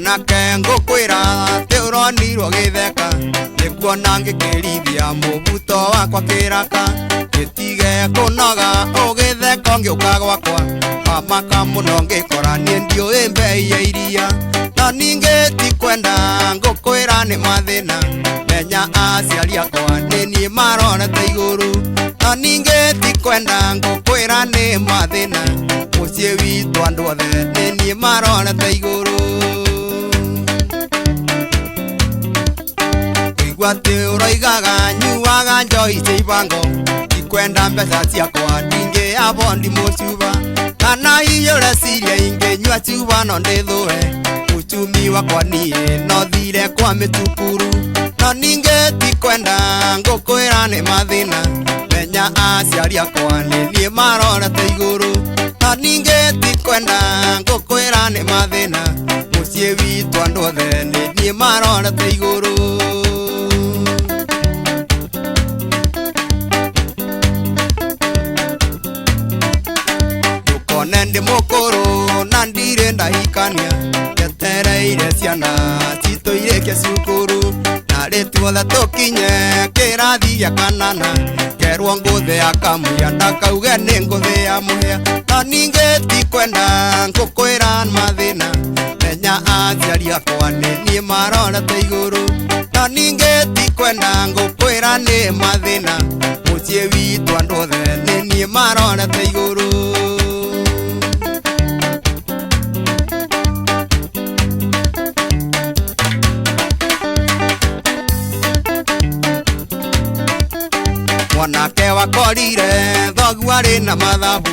Mwanake ngukûîra ti ûronirwo ngîtheka nîkuona ngîkîrithia mûbuto wakwa kîraka gîtige kûnoga ûgîtheka ngîûka gwakwa amaka mũno ngĩkora niĩ ndiũĩ mbei ya iria no ningĩ ti kwenda ngũkwĩra nĩ mathĩna menya aciari akwa nĩ niĩ marorete igũrũ no ningĩ ti kwenda ngũkwĩra nĩ mathĩna mũciĩ witũ andũ othe nĩ niĩ marorete igũrũ kũigua atĩ ũroigaga nyuaga njohi cia ibango ti kwenda mbeca ciakwa ndingĩyabo ndimũcuba kana hiyo reciria ingĩnyua cuba no ndĩthũe uchumi wakwa niĩ no thire kwa mĩtukuru no ningĩ ti kwenda ngũkwĩra nĩ mathĩna menya aciari akwa nĩ niĩ marorete igũrũ no ningĩ ti kwenda ngũkwĩra nĩ mathĩna mũciĩ witũ andũ othe nĩ niĩ marorete igũrũ Ndi mũkũrũ na ndirĩ ndahikania njetereire ciana citũ irĩkie cukuru na rĩtuothe tũkinye kĩrathi gĩa kanana kerwo ngũthĩa kamũira ndakauge nĩ ngũthĩa mũhĩa no ningĩ ti kwenda ngũkwĩra mathĩna menya aciari akwa nĩ niĩ marorete igũrũ no ningĩ ti kwenda ngũkwĩra nĩ mathĩna mũciĩ witũ andũ othe nĩ niĩ marorete igũrũ Mwanake wakorire thogu arĩ na mathabu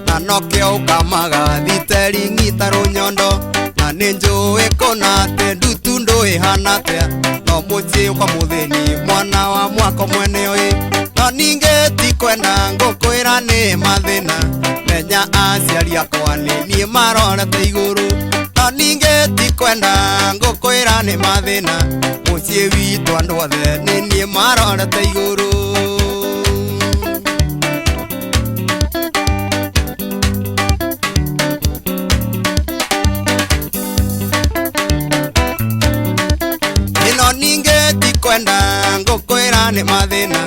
na nokĩo ũkamaga thiteri ng'ita rũnyondo na nĩ njũĩ kũna atĩ ndutu ndũĩhana atĩa no mũciĩ kwa mũthĩni mwana wa mwako mwene ũyĩ no ningĩ ti kwenda ngũkwĩra nĩ mathĩna menya aciari akwa nĩ niĩ marorete igũrũ no ningĩ ti kwenda ngũkwĩra nĩ mathĩna mũciĩ witũ andũ othe nĩ niĩ marorete igũrũ kwenda ngũkwĩra nĩ mathĩna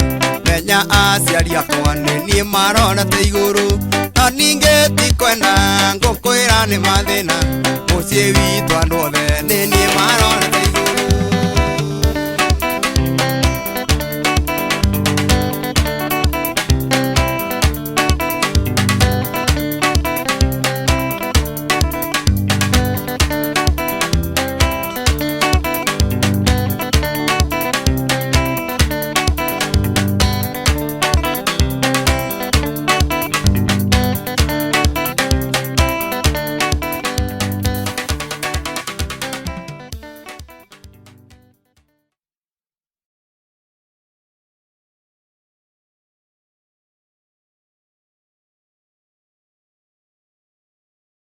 menya aciari akwa nĩ niĩ marorete igũrũ no ningĩ ti kwenda ngũkwĩra nĩ mathĩna mũciĩ witũ andũ othe nĩ niĩ marorete